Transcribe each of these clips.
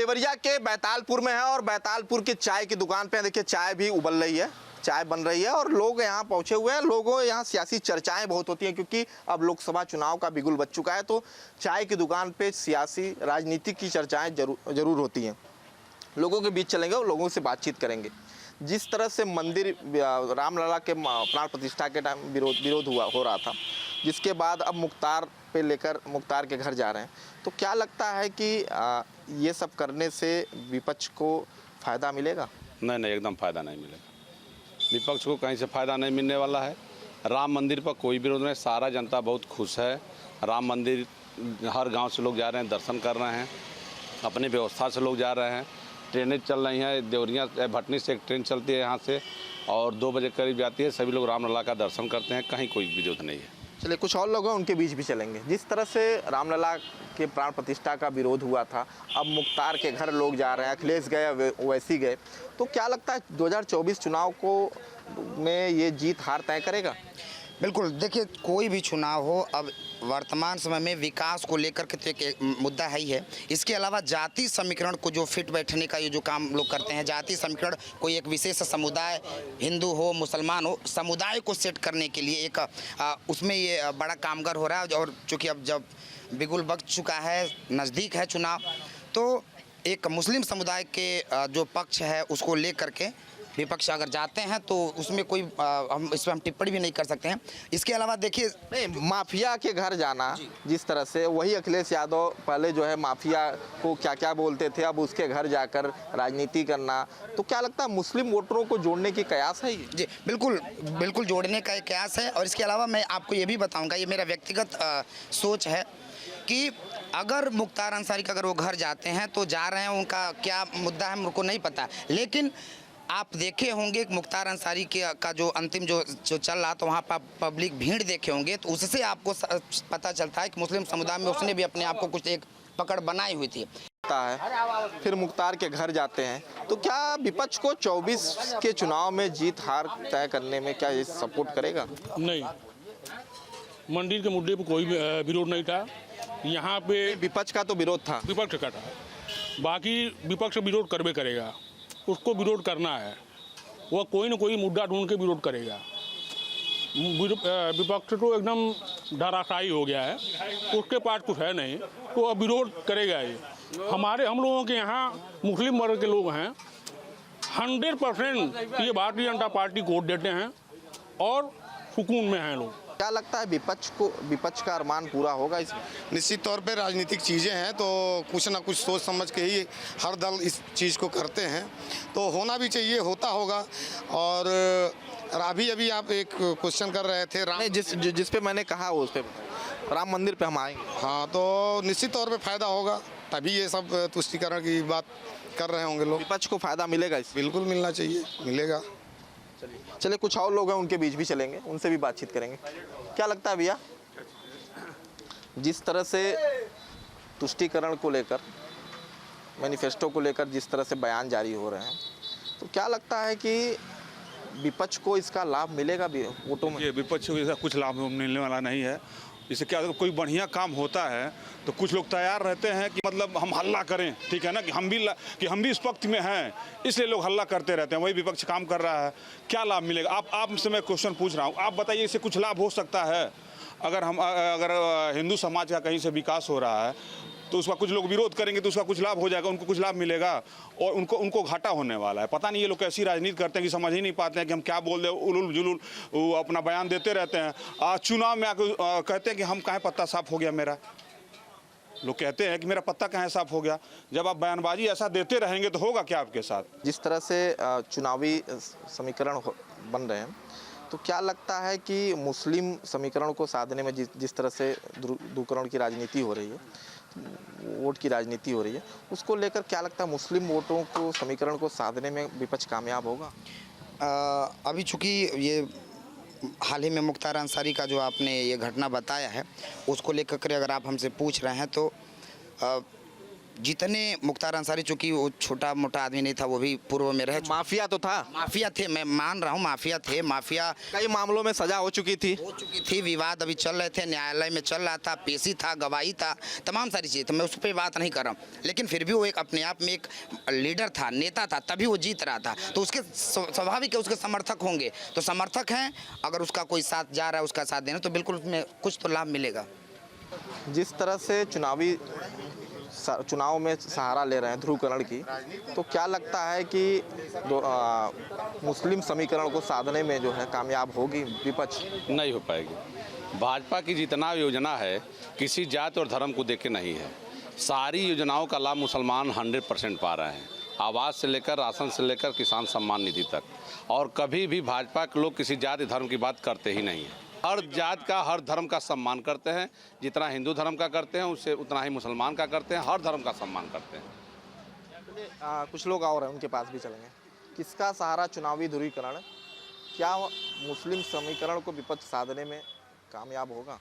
देवरिया के बैतालपुर में है और बैतालपुर की चाय की दुकान पे देखिए चाय भी उबल रही है, चाय बन रही है और लोग यहाँ पहुंचे हुए हैं। लोगों यहाँ सियासी चर्चाएं बहुत होती हैं क्योंकि अब लोकसभा चुनाव का बिगुल बज चुका है, तो चाय की दुकान पे सियासी राजनीतिक की चर्चाएं जरूर होती हैं। लोगों के बीच चलेंगे और लोगों से बातचीत करेंगे। जिस तरह से मंदिर रामलला के प्राण प्रतिष्ठा के टाइम विरोध हो रहा था, जिसके बाद अब मुख्तार के घर जा रहे हैं, तो क्या लगता है कि ये सब करने से विपक्ष को फ़ायदा मिलेगा? नहीं, एकदम फ़ायदा नहीं मिलेगा। विपक्ष को कहीं से फ़ायदा नहीं मिलने वाला है। राम मंदिर पर कोई विरोध नहीं, सारा जनता बहुत खुश है। राम मंदिर हर गांव से लोग जा रहे हैं, दर्शन कर रहे हैं, अपनी व्यवस्था से लोग जा रहे हैं। ट्रेनें चल रही हैं, देवरिया भटनी से एक ट्रेन चलती है यहाँ से और 2 बजे करीब जाती है। सभी लोग रामलला का दर्शन करते हैं, कहीं कोई विरोध नहीं है। चलिए कुछ और लोग हैं, उनके बीच भी चलेंगे। जिस तरह से रामलला के प्राण प्रतिष्ठा का विरोध हुआ था, अब मुख्तार के घर लोग जा रहे हैं, अखिलेश गए, ओवैसी गए, तो क्या लगता है 2024 चुनाव में ये जीत हार तय करेगा? बिल्कुल, देखिए कोई भी चुनाव हो, अब वर्तमान समय में विकास को लेकर के तो एक मुद्दा है ही है। इसके अलावा जाति समीकरण को जो फिट बैठने का ये जो काम लोग करते हैं, जाति समीकरण कोई एक विशेष समुदाय, हिंदू हो मुसलमान हो, समुदाय को सेट करने के लिए एक उसमें ये बड़ा कामगार हो रहा है। और चूँकि अब जब बिगुल बज चुका है, नज़दीक है चुनाव, तो एक मुस्लिम समुदाय के जो पक्ष है उसको लेकर के विपक्ष अगर जाते हैं तो उसमें कोई इस पर हम टिप्पणी भी नहीं कर सकते हैं। इसके अलावा देखिए, नहीं, माफिया के घर जाना, जिस तरह से वही अखिलेश यादव पहले जो है माफिया को क्या क्या बोलते थे, अब उसके घर जाकर राजनीति करना, तो क्या लगता है मुस्लिम वोटरों को जोड़ने की कयास है ये? जी बिल्कुल जोड़ने का एक कयास है। और इसके अलावा मैं आपको ये भी बताऊँगा, ये मेरा व्यक्तिगत सोच है कि अगर मुख्तार अंसारी का अगर वो घर जाते हैं तो जा रहे हैं, उनका क्या मुद्दा है मुझको नहीं पता, लेकिन आप देखे होंगे मुख्तार अंसारी का जो अंतिम जो चल रहा तो वहाँ पर पब्लिक भीड़ देखे होंगे, तो उससे आपको पता चलता है कि मुस्लिम समुदाय में उसने भी अपने आप को कुछ एक पकड़ बनाई हुई थी। फिर मुख्तार के घर जाते हैं, तो क्या विपक्ष को 24 के चुनाव में जीत हार तय करने में क्या ये सपोर्ट करेगा? नहीं, मंदिर के मुद्दे पर कोई विरोध नहीं था यहाँ पे। विपक्ष का तो विरोध था, विपक्ष का था, बाकी विपक्ष विरोध करबे करेगा, उसको विरोध करना है, वह कोई ना कोई मुद्दा ढूंढ के विरोध करेगा। विपक्ष तो एकदम धराशायी हो गया है, उसके पास कुछ है नहीं, तो अब विरोध करेगा ही। हम लोगों के यहाँ मुस्लिम वर्ग के लोग हैं, 100% ये भारतीय जनता पार्टी को वोट देते हैं और सुकून में हैं लोग। क्या लगता है विपक्ष का अरमान पूरा होगा इसमें? निश्चित तौर पे राजनीतिक चीज़ें हैं तो कुछ ना कुछ सोच समझ के ही हर दल इस चीज़ को करते हैं, तो होना भी चाहिए, होता होगा। और अभी आप एक क्वेश्चन कर रहे थे राम, जिस पे मैंने कहा उस पे राम मंदिर पे हम आएंगे। हाँ, तो निश्चित तौर पे फायदा होगा, तभी ये सब तुष्टिकरण की बात कर रहे होंगे लोग। विपक्ष को फायदा मिलेगा इससे? बिल्कुल मिलना चाहिए, मिलेगा। चलिए कुछ और लोग हैं, उनके बीच भी चलेंगे, उनसे भी बातचीत करेंगे। क्या लगता है भैया, जिस तरह से तुष्टीकरण को लेकर, मैनिफेस्टो को लेकर जिस तरह से बयान जारी हो रहे हैं, तो क्या लगता है कि विपक्ष को इसका लाभ मिलेगा भी वोटों में? ये विपक्ष को इसका कुछ लाभ मिलने वाला नहीं है। इससे क्या कोई बढ़िया काम होता है तो कुछ लोग तैयार रहते हैं कि मतलब हम हल्ला करें, ठीक है ना, कि हम भी इस पक्ष में हैं, इसलिए लोग हल्ला करते रहते हैं। वही विपक्ष काम कर रहा है, क्या लाभ मिलेगा? आपसे मैं क्वेश्चन पूछ रहा हूँ, आप बताइए, इससे कुछ लाभ हो सकता है? अगर हिंदू समाज का कहीं से विकास हो रहा है तो उसका कुछ लोग विरोध करेंगे तो उसका कुछ लाभ हो जाएगा, उनको कुछ लाभ मिलेगा और उनको घाटा होने वाला है। पता नहीं ये लोग कैसी राजनीति करते हैं कि समझ ही नहीं पाते हैं कि हम क्या बोल रहे हैं, उलुल जुलुल वो अपना बयान देते रहते हैं। आज चुनाव में आकर कहते हैं कि हम कहाँ पत्ता साफ हो गया मेरा, लोग कहते हैं कि मेरा पत्ता कहाँ साफ हो गया। जब आप बयानबाजी ऐसा देते रहेंगे तो होगा क्या आपके साथ? जिस तरह से चुनावी समीकरण बन रहे हैं, तो क्या लगता है कि मुस्लिम समीकरण को साधने में जिस तरह से ध्रुवीकरण की राजनीति हो रही है, वोट की राजनीति हो रही है, उसको लेकर क्या लगता है मुस्लिम वोटों को समीकरण को साधने में विपक्ष कामयाब होगा? अभी चूँकि ये हाल ही में मुख्तार अंसारी का जो आपने ये घटना बताया है, उसको लेकर के अगर आप हमसे पूछ रहे हैं तो जितने मुख्तार अंसारी, चूंकि वो छोटा मोटा आदमी नहीं था, वो भी पूर्व में रह माफिया तो था, माफिया थे, मैं मान रहा हूँ माफिया थे, माफिया कई मामलों में सजा हो चुकी थी। विवाद अभी चल रहे थे, न्यायालय में चल रहा था, पेशी था, गवाही था, तमाम सारी चीज़ें, तो मैं उस पर बात नहीं कर रहा हूँ। लेकिन फिर भी वो एक अपने आप में एक लीडर था, नेता था, तभी वो जीत रहा था। तो उसके स्वाभाविक है उसके समर्थक होंगे, तो समर्थक हैं, अगर उसका कोई साथ जा रहा है उसका साथ देना, तो बिल्कुल उसमें कुछ तो लाभ मिलेगा। जिस तरह से चुनाव में सहारा ले रहे हैं ध्रुवीकरण की, तो क्या लगता है कि मुस्लिम समीकरण को साधने में जो है कामयाब होगी विपक्ष? नहीं हो पाएगी। भाजपा की जितना योजना है किसी जाति और धर्म को देख के नहीं है। सारी योजनाओं का लाभ मुसलमान 100% पा रहे हैं, आवास से लेकर राशन से लेकर किसान सम्मान निधि तक। और कभी भी भाजपा के लोग किसी जाति धर्म की बात करते ही नहीं हैं। हर जात का, हर धर्म का सम्मान करते हैं। जितना हिंदू धर्म का करते हैं उससे उतना ही मुसलमान का करते हैं। हर धर्म का सम्मान करते हैं। कुछ लोग और हैं, उनके पास भी चलेंगे। किसका सहारा चुनावी ध्रुवीकरण, क्या मुस्लिम समीकरण को विपक्ष साधने में कामयाब होगा?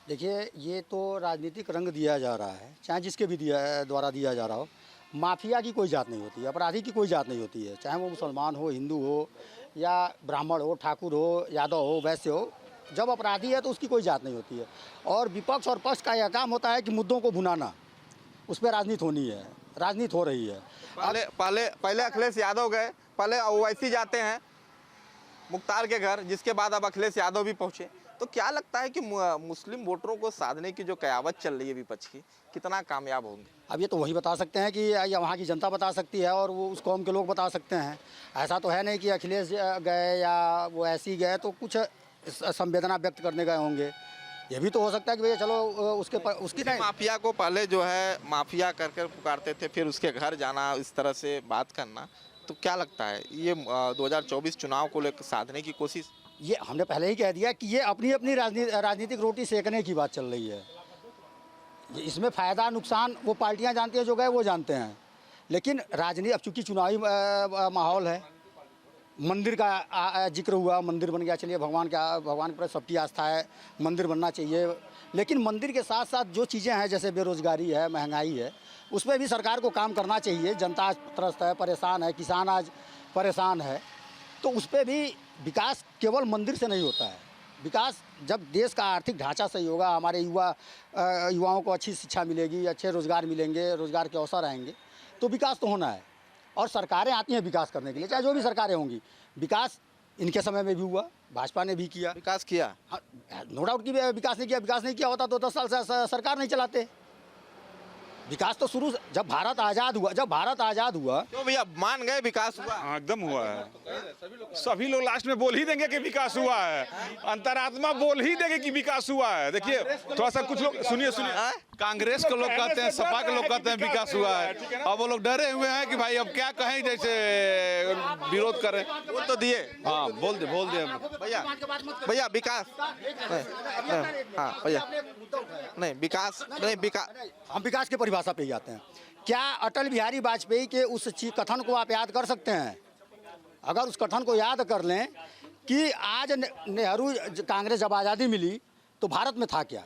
देखिए, ये तो राजनीतिक रंग दिया जा रहा है, चाहे जिसके भी द्वारा दिया जा रहा हो। माफिया की कोई जात नहीं होती, अपराधी की कोई जात नहीं होती है, चाहे वो मुसलमान हो, हिंदू हो, या ब्राह्मण हो, ठाकुर हो, यादव हो, वैश्य हो। जब अपराधी है तो उसकी कोई जात नहीं होती है। और विपक्ष और पक्ष का यह काम होता है कि मुद्दों को भुनाना, उस पर राजनीति होनी है, राजनीति हो रही है। पहले अखिलेश यादव गए, पहले ओवैसी जाते हैं मुख्तार के घर, जिसके बाद अब अखिलेश यादव भी पहुंचे। तो क्या लगता है कि मुस्लिम वोटरों को साधने की जो कयावत चल रही है विपक्ष की, कितना कामयाब होंगे? अब ये तो वही बता सकते हैं कि या वहाँ की जनता बता सकती है और वो उस कौम के लोग बता सकते हैं। ऐसा तो है नहीं कि अखिलेश गए या वो ऐसी गए तो कुछ संवेदना व्यक्त करने गए होंगे। ये भी तो हो सकता है कि भैया चलो उसकी नहीं। माफिया को पहले जो है माफिया कर पुकारते थे, फिर उसके घर जाना, इस तरह से बात करना, तो क्या लगता है ये 2024 चुनाव को लेकर साधने की कोशिश? ये हमने पहले ही कह दिया कि ये अपनी अपनी राजनीतिक रोटी सेकने की बात चल रही है। इसमें फ़ायदा नुकसान वो पार्टियां जानती हैं, जो गए वो जानते हैं। लेकिन राजनीति, अब चूँकि चुनावी माहौल है, मंदिर का जिक्र हुआ, मंदिर बन गया, चलिए भगवान पर सबकी आस्था है, मंदिर बनना चाहिए। लेकिन मंदिर के साथ साथ जो चीज़ें हैं, जैसे बेरोज़गारी है, महंगाई है, उस पर भी सरकार को काम करना चाहिए। जनता आज त्रस्त है, परेशान है, किसान आज परेशान है, तो उस पर भी विकास केवल मंदिर से नहीं होता है। विकास जब देश का आर्थिक ढांचा सही होगा, हमारे युवाओं को अच्छी शिक्षा मिलेगी, अच्छे रोज़गार मिलेंगे, रोज़गार के अवसर आएंगे, तो विकास तो होना है। और सरकारें आती हैं विकास करने के लिए, चाहे जो भी सरकारें होंगी। विकास इनके समय में भी हुआ, भाजपा ने भी किया, विकास किया, नो डाउट कि विकास नहीं किया होता तो 10 साल से सरकार नहीं चलाते। विकास तो शुरू जब भारत आज़ाद हुआ क्यों भैया मान गए विकास हुआ? हाँ, एकदम हुआ है। सभी लोग लास्ट में बोल ही देंगे कि विकास हुआ है, अंतरात्मा बोल ही देंगे कि विकास हुआ है। देखिए थोड़ा सा कुछ लोग सुनिए, कांग्रेस के लोग कहते हैं, सपा के लोग कहते हैं विकास हुआ है। अब वो लोग डरे हुए हैं कि भाई अब क्या कहें, जैसे विरोध करें। बोल तो दिए, हाँ बोल दे भैया विकास, हाँ भैया नहीं विकास, हम विकास की परिभाषा पे ही आते हैं। क्या अटल बिहारी वाजपेयी के उस कथन को आप याद कर सकते हैं? अगर उस कथन को याद कर लें कि आज नेहरू कांग्रेस जब आज़ादी मिली तो भारत में था क्या,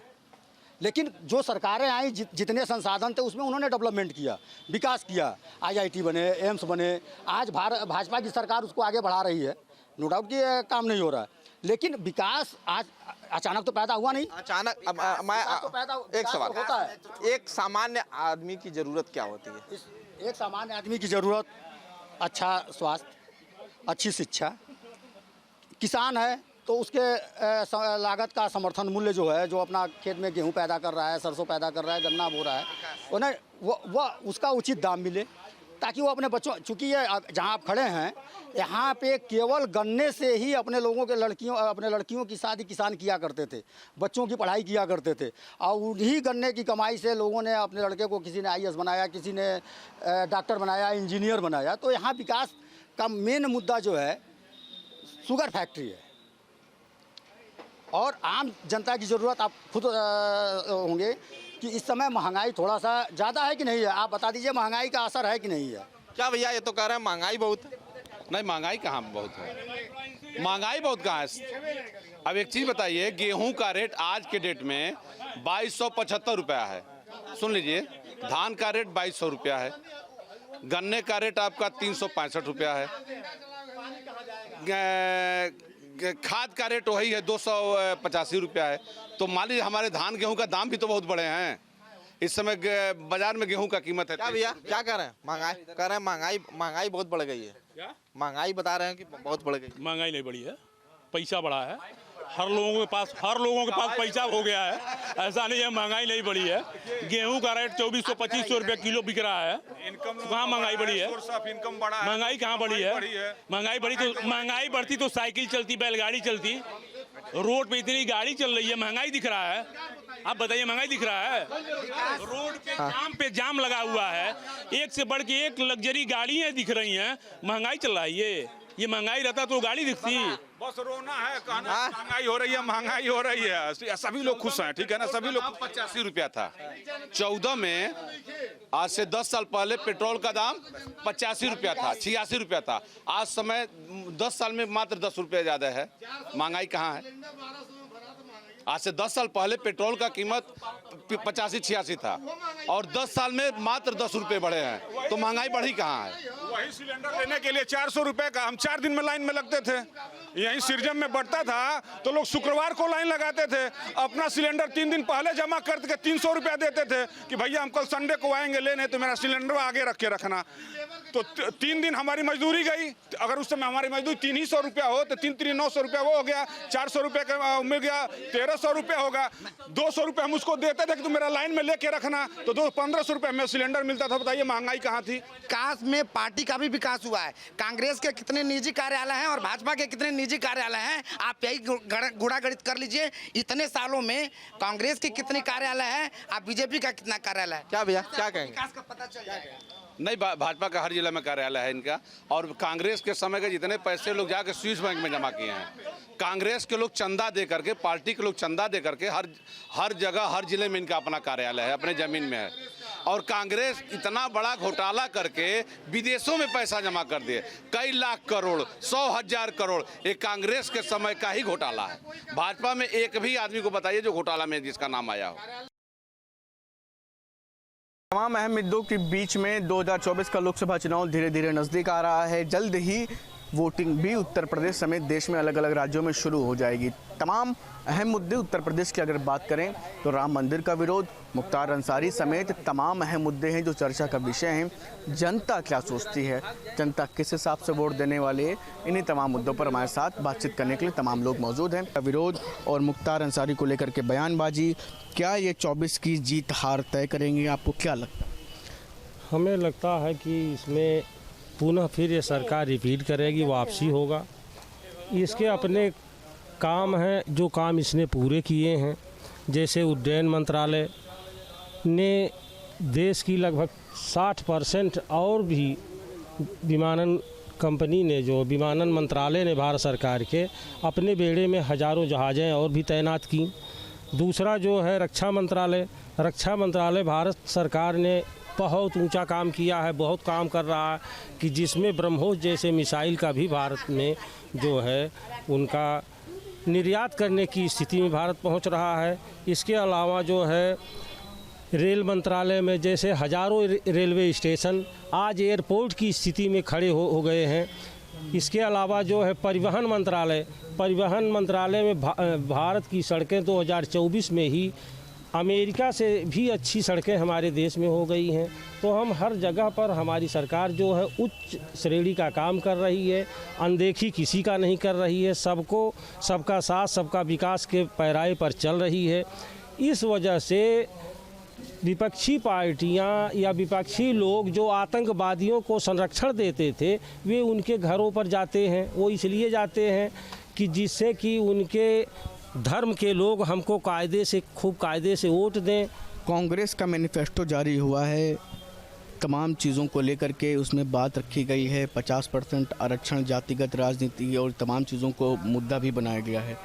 लेकिन जो सरकारें आई, जितने संसाधन थे उसमें उन्होंने डेवलपमेंट किया, विकास किया, IIT बने, एम्स बने। आज भाजपा की सरकार उसको आगे बढ़ा रही है, नो डाउट कि काम नहीं हो रहा है, लेकिन विकास आज अचानक तो पैदा हुआ नहीं। अचानक एक सवाल होता है, एक सामान्य आदमी की जरूरत क्या होती है? एक सामान्य आदमी की जरूरत अच्छा स्वास्थ्य, अच्छी शिक्षा। किसान है तो उसके लागत का समर्थन मूल्य जो है, जो अपना खेत में गेहूं पैदा कर रहा है, सरसों पैदा कर रहा है, गन्ना बो रहा है, उन्हें वो उसका उचित दाम मिले, ताकि वो अपने बच्चों, चूँकि ये जहाँ आप खड़े हैं यहाँ पे केवल गन्ने से ही अपने लड़कियों की शादी किसान किया करते थे, बच्चों की पढ़ाई किया करते थे। और उन्हीं गन्ने की कमाई से लोगों ने अपने लड़के को, किसी ने IAS बनाया, किसी ने डॉक्टर बनाया, इंजीनियर बनाया। तो यहाँ विकास का मेन मुद्दा जो है शुगर फैक्ट्री है। और आम जनता की ज़रूरत, आप खुद होंगे कि इस समय महंगाई थोड़ा सा ज़्यादा है कि नहीं है? आप बता दीजिए, महंगाई का असर है कि नहीं है? क्या भैया ये तो कह रहे हैं महंगाई बहुत है? नहीं, महंगाई कहाँ बहुत है, महंगाई बहुत कहाँ है। अब एक चीज़ बताइए, गेहूं का रेट आज के डेट में 2275 रुपया है, सुन लीजिए, धान का रेट 2200 रुपया है, गन्ने का रेट आपका 365 रुपया है, खाद का रेट वही है 285 रुपया है। तो मान लीजिए हमारे धान गेहूं का दाम भी तो बहुत बड़े हैं। इस समय बाजार में गेहूं का कीमत है। क्या भैया क्या कह रहे हैं? महंगाई कह रहे हैं, महंगाई बहुत बढ़ गई है। क्या महंगाई बता रहे हैं कि बहुत बढ़ गई। महंगाई नहीं बढ़ी है, पैसा बढ़ा है। हर लोगों के पास पैसा हो गया है, ऐसा नहीं है महंगाई नहीं बढ़ी है। गेहूं का रेट 2400-2500 रुपये किलो बिक रहा है। कहाँ महंगाई बढ़ी है? इनकम बढ़ा है। महंगाई कहाँ बढ़ी है? महंगाई बढ़ती तो साइकिल चलती, बैलगाड़ी चलती। रोड पे इतनी गाड़ी चल रही है, महंगाई दिख रहा है? आप बताइए, महंगाई दिख रहा है? रोड पे जाम लगा हुआ है, एक से बढ़ के एक लग्जरी गाड़ियां दिख रही हैं, महंगाई चल रहा है। ये महंगाई रहता तो गाड़ी दिखती। बस रोना है, कहना महंगाई हो रही है। सभी लोग खुश हैं, ठीक है ना? सभी लोग 85 रुपया था 14 में। आज से 10 साल पहले पेट्रोल का दाम 85 रुपया था, 86 रुपया था। आज समय 10 साल में मात्र 10 रुपया ज़्यादा है। महंगाई कहाँ है? आज से 10 साल पहले पेट्रोल का कीमत 85-86 था और 10 साल में मात्र 10 रुपये बढ़े हैं। तो महंगाई बढ़ी कहाँ है? वही सिलेंडर लेने के लिए 400 रुपए का हम 4 दिन में लाइन में लगते थे। यहीं सिरजम में बढ़ता था तो लोग शुक्रवार को लाइन लगाते थे। अपना सिलेंडर 3 दिन पहले जमा करके 300 रुपया देते थे कि भैया हम कल संडे को आएंगे लेने, तो मेरा सिलेंडर आगे रख के रखना। तो 3 दिन हमारी मजदूरी गई। अगर उस समय हमारी मजदूरी 300 रुपया हो तो 3-3-900 रुपया वो हो गया, 400 रुपये का मिल गया, 1300 रुपया होगा। 200 रुपये हम उसको देते थे कि तुम मेरा लाइन में लेके रखना, तो 1500 रुपये में सिलेंडर मिलता था। बताइए महंगाई कहाँ थी? विकास में पार्टी का भी विकास हुआ है। कांग्रेस के कितने निजी कार्यालय हैं और भाजपा के कितने निजी कार्यालय हैं, आप यही गुणागणित कर लीजिए। इतने सालों में कांग्रेस के कितने कार्यालय हैं, आप बीजेपी का कितना कार्यालय है? क्या भैया क्या कहेंगे? विकास का पता चल जाएगा। नहीं, भाजपा का हर जिला में कार्यालय है इनका। और कांग्रेस के समय के जितने पैसे लोग जाके स्विस बैंक में जमा किए हैं, कांग्रेस के लोग चंदा दे करके, पार्टी के लोग चंदा दे करके हर जगह हर जिले में इनका अपना कार्यालय है, अपने ज़मीन में है। और कांग्रेस इतना बड़ा घोटाला करके विदेशों में पैसा जमा कर दिए, कई लाख करोड़, 100,000 करोड़। ये कांग्रेस के समय का ही घोटाला है। भाजपा में एक भी आदमी को बताइए जो घोटाला में जिसका नाम आया हो। तमाम अहम मुद्दों के बीच में 2024 का लोकसभा चुनाव धीरे धीरे नज़दीक आ रहा है। जल्द ही वोटिंग भी उत्तर प्रदेश समेत देश में अलग अलग राज्यों में शुरू हो जाएगी। तमाम अहम मुद्दे उत्तर प्रदेश की अगर बात करें तो राम मंदिर का विरोध, मुख्तार अंसारी समेत तमाम अहम मुद्दे हैं जो चर्चा का विषय हैं। जनता क्या सोचती है, जनता किस हिसाब से वोट देने वाले है, इन्हीं तमाम मुद्दों पर हमारे साथ बातचीत करने के लिए तमाम लोग मौजूद हैं। विरोध और मुख्तार अंसारी को लेकर के बयानबाजी, क्या ये 24 की जीत हार तय करेंगे? आपको क्या लगता है? हमें लगता है कि इसमें पुनः फिर ये सरकार रिपीट करेगी, वापसी होगा। इसके अपने काम हैं, जो काम इसने पूरे किए हैं, जैसे उड्डयन मंत्रालय ने देश की लगभग 60% और भी विमानन कंपनी ने, जो विमानन मंत्रालय ने भारत सरकार के अपने बेड़े में हज़ारों जहाज़ें और भी तैनात की। दूसरा जो है रक्षा मंत्रालय भारत सरकार ने बहुत ऊंचा काम किया है, बहुत काम कर रहा है कि जिसमें ब्रह्मोस जैसे मिसाइल का भी भारत में जो है उनका निर्यात करने की स्थिति में भारत पहुंच रहा है। इसके अलावा जो है रेल मंत्रालय में जैसे हज़ारों रेलवे स्टेशन आज एयरपोर्ट की स्थिति में खड़े हो गए हैं। इसके अलावा जो है परिवहन मंत्रालय में भारत की सड़कें 2024 में ही अमेरिका से भी अच्छी सड़कें हमारे देश में हो गई हैं। तो हम हर जगह पर हमारी सरकार जो है उच्च श्रेणी का काम कर रही है, अनदेखी किसी का नहीं कर रही है, सबका साथ सबका विकास के पैराए पर चल रही है। इस वजह से विपक्षी पार्टियां या विपक्षी लोग जो आतंकवादियों को संरक्षण देते थे, वे उनके घरों पर जाते हैं। वो इसलिए जाते हैं कि जिससे कि उनके धर्म के लोग हमको खूब कायदे से वोट दें। कांग्रेस का मैनिफेस्टो जारी हुआ है, तमाम चीज़ों को लेकर के उसमें बात रखी गई है। 50% आरक्षण, जातिगत राजनीति और तमाम चीज़ों को मुद्दा भी बनाया गया है।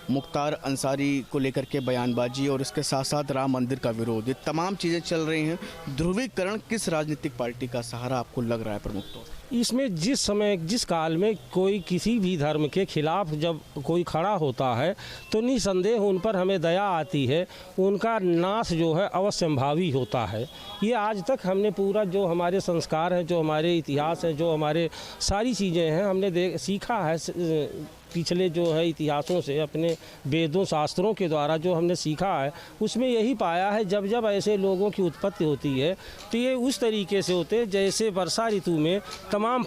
मुख्तार अंसारी को लेकर के बयानबाजी और इसके साथ साथ राम मंदिर का विरोध, ये तमाम चीज़ें चल रही हैं। ध्रुवीकरण किस राजनीतिक पार्टी का सहारा आपको लग रहा है प्रमुख तौर पर? इसमें जिस समय जिस काल में कोई किसी भी धर्म के खिलाफ जब कोई खड़ा होता है तो निसंदेह उन पर हमें दया आती है, उनका नाश जो है अवश्यंभावी होता है। ये आज तक हमने पूरा जो हमारे संस्कार हैं, जो हमारे इतिहास हैं, जो हमारे सारी चीज़ें हैं, हमने सीखा है पिछले जो है इतिहासों से, अपने वेदों शास्त्रों के द्वारा जो हमने सीखा है, उसमें यही पाया है जब जब ऐसे लोगों की उत्पत्ति होती है तो ये उस तरीके से होते हैं जैसे वर्षा ऋतु में तमाम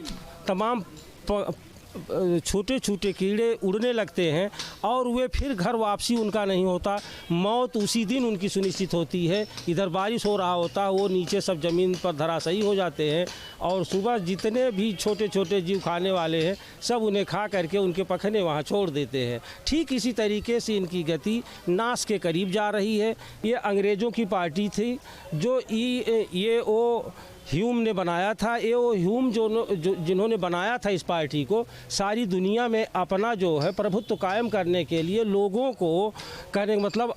छोटे छोटे कीड़े उड़ने लगते हैं और वे फिर घर वापसी उनका नहीं होता, मौत उसी दिन उनकी सुनिश्चित होती है। इधर बारिश हो रहा होता है, वो नीचे सब ज़मीन पर धराशायी हो जाते हैं और सुबह जितने भी छोटे छोटे जीव खाने वाले हैं सब उन्हें खा करके उनके पखने वहाँ छोड़ देते हैं। ठीक इसी तरीके से इनकी गति नाश के करीब जा रही है। ये अंग्रेज़ों की पार्टी थी जो ह्यूम ने बनाया था। ये वो ह्यूम जिन्होंने बनाया था इस पार्टी को, सारी दुनिया में अपना जो है प्रभुत्व कायम करने के लिए लोगों को कहने का मतलब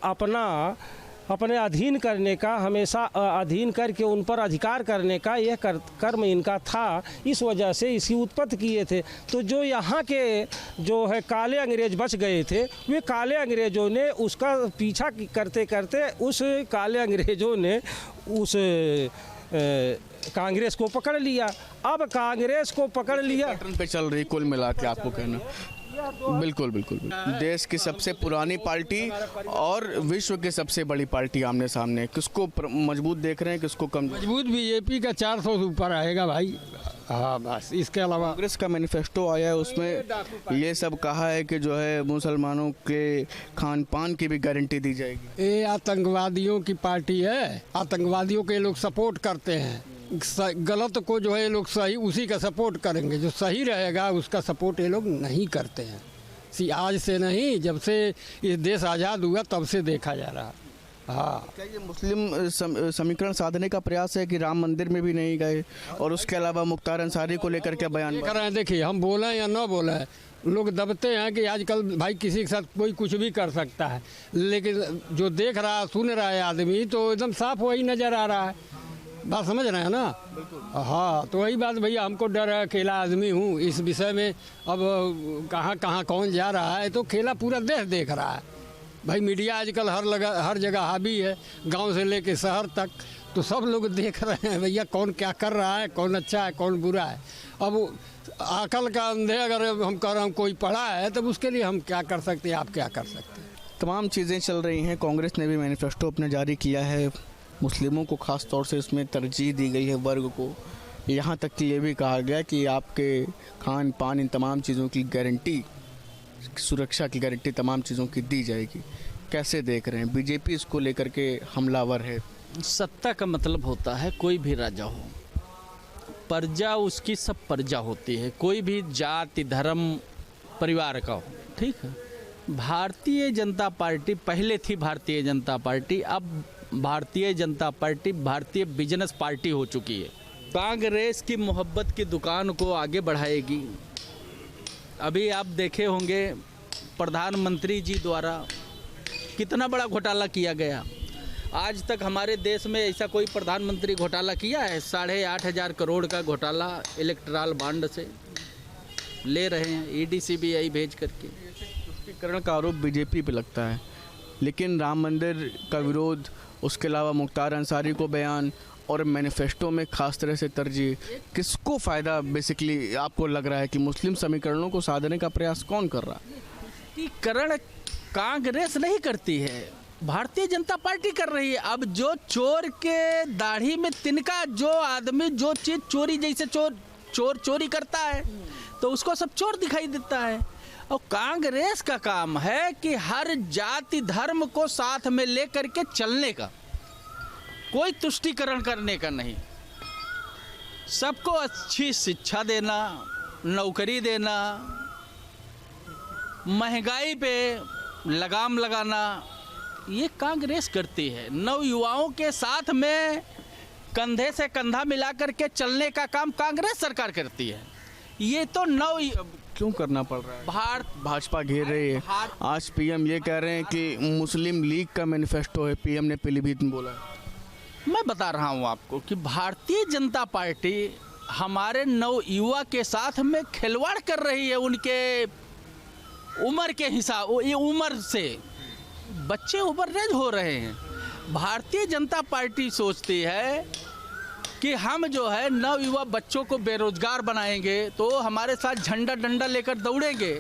अपने अधीन करने का, हमेशा अधीन करके उन पर अधिकार करने का यह कर्म इनका था। इस वजह से इसकी उत्पत्ति किए थे। तो जो यहाँ के जो है काले अंग्रेज बच गए थे, वे काले अंग्रेज़ों ने उसका पीछा करते करते उस काले अंग्रेज़ों ने उस कांग्रेस को पकड़ लिया। अब कांग्रेस को पकड़ लिया, पैटर्न पे चल रही कुल मिला के आपको कहना। बिल्कुल बिल्कुल देश की सबसे पुरानी पार्टी और विश्व की सबसे बड़ी पार्टी आमने सामने, किसको मजबूत देख रहे हैं, किसको कम? मजबूत बीजेपी का 400 से ऊपर आएगा भाई। हाँ बस, इसके अलावा कांग्रेस का मैनिफेस्टो आया है, उसमें ये सब कहा है कि जो है मुसलमानों के खान पान की भी गारंटी दी जाएगी। ये आतंकवादियों की पार्टी है, आतंकवादियों के लोग सपोर्ट करते हैं। गलत को जो है ये लोग सही उसी का सपोर्ट करेंगे, जो सही रहेगा उसका सपोर्ट ये लोग नहीं करते हैं। आज से नहीं, जब से ये देश आज़ाद हुआ तब से देखा जा रहा। हाँ, क्या ये मुस्लिम समीकरण साधने का प्रयास है कि राम मंदिर में भी नहीं गए, और उसके अलावा मुख्तार अंसारी को लेकर क्या बयान कर रहे हैं? देखिए, हम बोले या ना बोले, लोग दबते हैं कि आजकल भाई किसी के साथ कोई कुछ भी कर सकता है, लेकिन जो देख रहा सुन रहा है आदमी तो एकदम साफ वही नज़र आ रहा है। बात समझ रहे हैं ना? हाँ, तो वही बात भैया, हमको डर है, अकेला आदमी हूँ इस विषय में। अब कहाँ कौन जा रहा है तो खेला पूरा देश देख रहा है भाई। मीडिया आजकल हर जगह हावी है, गांव से लेके शहर तक, तो सब लोग देख रहे हैं भैया कौन क्या कर रहा है, कौन अच्छा है कौन बुरा है। अब अकल का अंधे अगर हम कह रहे हैं कोई पढ़ा है तब उसके लिए हम क्या कर सकते हैं, आप क्या कर सकते हैं? तमाम चीज़ें चल रही हैं। कांग्रेस ने भी मैनिफेस्टो अपने जारी किया है, मुस्लिमों को ख़ास तौर से इसमें तरजीह दी गई है, वर्ग को। यहाँ तक कि ये भी कहा गया कि आपके खान पान इन तमाम चीज़ों की गारंटी, सुरक्षा की गारंटी तमाम चीज़ों की दी जाएगी। कैसे देख रहे हैं? बीजेपी इसको लेकर के हमलावर है। सत्ता का मतलब होता है कोई भी राजा हो, प्रजा उसकी सब प्रजा होती है, कोई भी जाति धर्म परिवार का हो, ठीक है। भारतीय जनता पार्टी पहले थी भारतीय जनता पार्टी, अब भारतीय जनता पार्टी भारतीय बिजनेस पार्टी हो चुकी है। कांग्रेस की मोहब्बत की दुकान को आगे बढ़ाएगी। अभी आप देखे होंगे प्रधानमंत्री जी द्वारा कितना बड़ा घोटाला किया गया। आज तक हमारे देश में ऐसा कोई प्रधानमंत्री घोटाला किया है? 8,500 करोड़ का घोटाला इलेक्टोरल बॉन्ड से ले रहे हैं, ईडी सीबीआई भेज करके। तुष्टीकरण का आरोप बीजेपी पे लगता है, लेकिन राम मंदिर का विरोध, उसके अलावा मुख्तार अंसारी को बयान और मैनिफेस्टो में खास तरह से तरजीह, किसको फ़ायदा बेसिकली आपको लग रहा है कि मुस्लिम समीकरणों को साधने का प्रयास कौन कर रहा है? तुष्टीकरण कांग्रेस नहीं करती है, भारतीय जनता पार्टी कर रही है। अब जो चोर के दाढ़ी में तिनका, जो आदमी जो चीज़ चोरी, जैसे चोर चोरी करता है तो उसको सब चोर दिखाई देता है। और कांग्रेस का काम है कि हर जाति धर्म को साथ में लेकर के चलने का, कोई तुष्टीकरण करने का नहीं। सबको अच्छी शिक्षा देना, नौकरी देना, महंगाई पे लगाम लगाना, ये कांग्रेस करती है। नवयुवाओं के साथ में कंधे से कंधा मिलाकर के चलने का काम कांग्रेस सरकार करती है। ये तो क्यों करना पड़ रहा है? भाजपा घेर रही है। आज पीएम ये कह रहे हैं कि मुस्लिम लीग का मैनिफेस्टो है, पीएम ने पीलीभीत में बोला। मैं बता रहा हूँ आपको कि भारतीय जनता पार्टी हमारे नवयुवा के साथ में खिलवाड़ कर रही है। उनके उम्र के हिसाब, ये उम्र से बच्चे ओवररेज हो रहे हैं। भारतीय जनता पार्टी सोचती है कि हम जो है नवयुवा बच्चों को बेरोजगार बनाएंगे तो हमारे साथ झंडा डंडा लेकर दौड़ेंगे।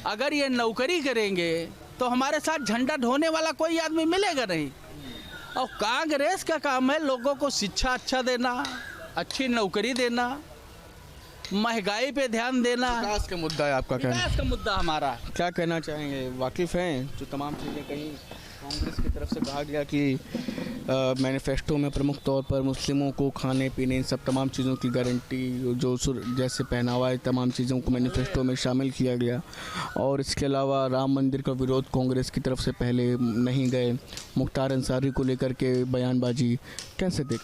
अगर ये नौकरी करेंगे तो हमारे साथ झंडा ढोने वाला कोई आदमी मिलेगा नहीं। और कांग्रेस का काम है लोगों को शिक्षा अच्छा देना, अच्छी नौकरी देना, महंगाई पे ध्यान देना। विकास का मुद्दा है आपका कहना? विकास का मुद्दा हमारा। क्या कहना चाहेंगे? वाकिफ़ हैं जो तमाम चीज़ें कहीं कांग्रेस की तरफ से कहा गया कि मैनिफेस्टो में प्रमुख तौर पर मुस्लिमों को खाने पीने इन सब तमाम चीज़ों की गारंटी, जो जैसे पहनावा है, तमाम चीज़ों को मैनिफेस्टो में शामिल किया गया। और इसके अलावा राम मंदिर का विरोध कांग्रेस की तरफ से पहले नहीं गए। मुख्तार अंसारी को लेकर के बयानबाजी कैसे देख?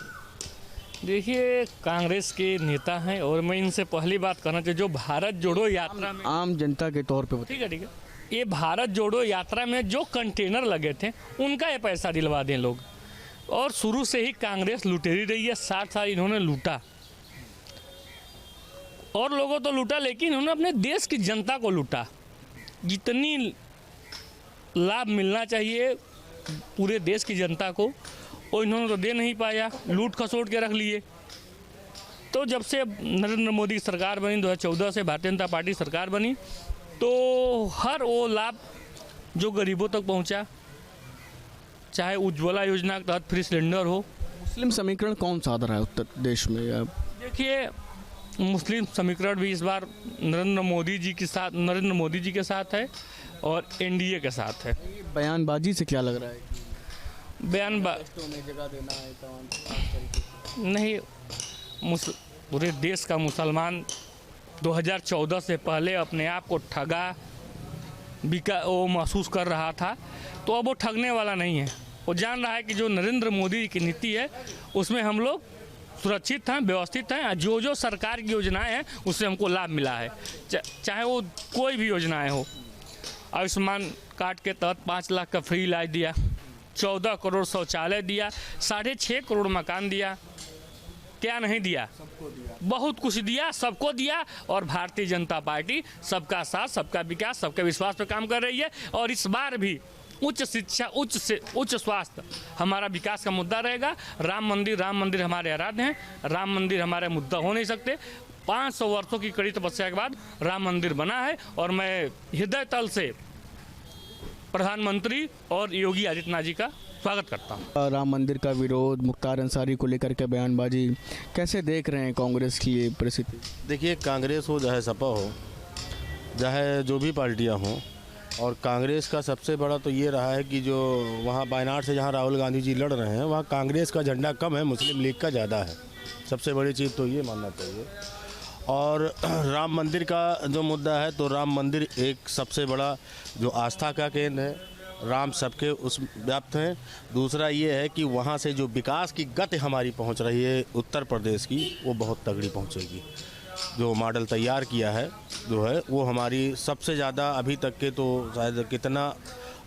देखिए, कांग्रेस के नेता हैं और मैं इनसे पहली बात करना चाहिए, जो भारत जोड़ो यात्रा में आम जनता के तौर पे ठीक है, ये भारत जोड़ो यात्रा में जो कंटेनर लगे थे उनका ये पैसा दिलवा दें लोग। और शुरू से ही कांग्रेस लुटेरी रही है। 60 साल इन्होंने लूटा और लोगों तो लूटा, लेकिन इन्होंने अपने देश की जनता को लूटा। जितनी लाभ मिलना चाहिए पूरे देश की जनता को वो इन्होंने तो दे नहीं पाया, लूट खसोट के रख लिए। तो जब से नरेंद्र मोदी की सरकार बनी 2014 से भारतीय जनता पार्टी सरकार बनी, तो हर वो लाभ जो गरीबों तक पहुंचा, चाहे उज्ज्वला योजना के तहत फ्री सिलेंडर हो। मुस्लिम समीकरण कौन सा रहा है उत्तर प्रदेश में? देखिए, मुस्लिम समीकरण भी इस बार नरेंद्र मोदी जी के साथ है और एनडीए के साथ है। बयानबाजी से क्या लग रहा है? में जगह देना है नहीं, पूरे देश का मुसलमान 2014 से पहले अपने आप को ठगा वो महसूस कर रहा था, तो अब वो ठगने वाला नहीं है। वो जान रहा है कि जो नरेंद्र मोदी की नीति है उसमें हम लोग सुरक्षित हैं, व्यवस्थित हैं। जो जो सरकार की योजनाएं हैं उससे हमको लाभ मिला है, चाहे वो कोई भी योजनाएं हो। आयुष्मान कार्ड के तहत 5 लाख का फ्री इलाज दिया, 14 करोड़ शौचालय दिया, 6.5 करोड़ मकान दिया। क्या नहीं दिया? बहुत कुछ दिया, सबको दिया। और भारतीय जनता पार्टी सबका साथ, सबका विकास, सबके विश्वास पर काम कर रही है। और इस बार भी उच्च शिक्षा, उच्च स्वास्थ्य हमारा विकास का मुद्दा रहेगा। राम मंदिर हमारे आराध्य हैं। राम मंदिर हमारे मुद्दा हो नहीं सकते। 500 वर्षों की कड़ी तपस्या के बाद राम मंदिर बना है और मैं हृदय तल से प्रधानमंत्री और योगी आदित्यनाथ जी का स्वागत करता हूँ। राम मंदिर का विरोध, मुख्तार अंसारी को लेकर के बयानबाजी कैसे देख रहे हैं कांग्रेस की ये परिस्थिति? देखिए, कांग्रेस हो चाहे सपा हो, चाहे जो भी पार्टियां हों, और कांग्रेस का सबसे बड़ा तो ये रहा है कि जो वहाँ वायनाड से जहाँ राहुल गांधी जी लड़ रहे हैं वहाँ कांग्रेस का झंडा कम है, मुस्लिम लीग का ज़्यादा है। सबसे बड़ी चीज़ तो ये मानना चाहिए। और राम मंदिर का जो मुद्दा है, तो राम मंदिर एक सबसे बड़ा जो आस्था का केंद्र है, राम सबके उस व्याप्त हैं। दूसरा ये है कि वहाँ से जो विकास की गति हमारी पहुँच रही है उत्तर प्रदेश की, वो बहुत तगड़ी पहुँचेगी। जो मॉडल तैयार किया है जो है वो हमारी सबसे ज़्यादा अभी तक के तो शायद कितना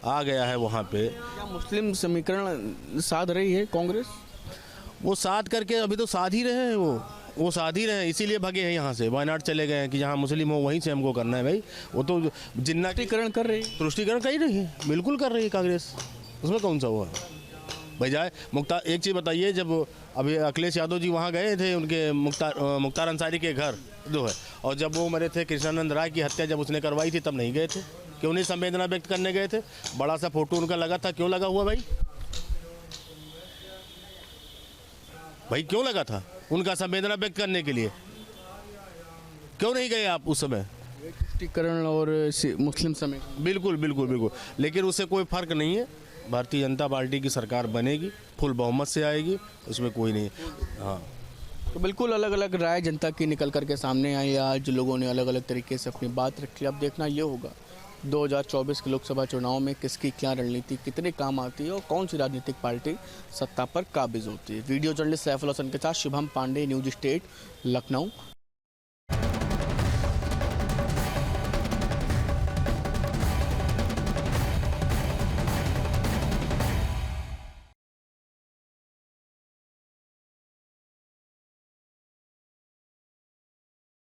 आ गया है वहाँ पे। क्या मुस्लिम समीकरण साध रही है कांग्रेस? वो साध करके अभी तो साध ही रहे हैं, वो साध ही रहे हैं, इसीलिए भगे हैं यहाँ से, वायनाड चले गए हैं कि जहाँ मुस्लिम हो वहीं से हमको करना है। भाई वो तो जिन्ना तुष्टीकरण कर रही है, तुष्टीकरण कर ही रही है, बिल्कुल कर रही है कांग्रेस, उसमें कौन सा हुआ है बजाय। मुख्तार, एक चीज़ बताइए, जब अभी अखिलेश यादव जी वहाँ गए थे उनके मुख्तार अंसारी के घर जो है, और जब वो मरे थे कृष्णानंद राय की हत्या जब उसने करवाई थी तब नहीं गए थे? क्यों नहीं संवेदना व्यक्त करने गए थे? बड़ा सा फोटो उनका लगा था, क्यों लगा हुआ भाई? भाई क्यों लगा था उनका संवेदना व्यक्त करने के लिए? क्यों नहीं गए आप उस समय? तुष्टीकरण और मुस्लिम समीकरण बिल्कुल बिल्कुल बिल्कुल, लेकिन उससे कोई फर्क नहीं है। भारतीय जनता पार्टी की सरकार बनेगी, फुल बहुमत से आएगी, उसमें कोई नहीं। हाँ, तो बिल्कुल अलग अलग राय जनता की निकल करके सामने आई। आज लोगों ने अलग अलग तरीके से अपनी बात रखी। अब देखना ये होगा 2024 के लोकसभा चुनाव में किसकी क्या रणनीति कितने काम आती है और कौन सी राजनीतिक पार्टी सत्ता पर काबिज होती है। वीडियो जर्नलिस्ट सैफुल हसन के साथ शुभम पांडे, न्यूज स्टेट, लखनऊ।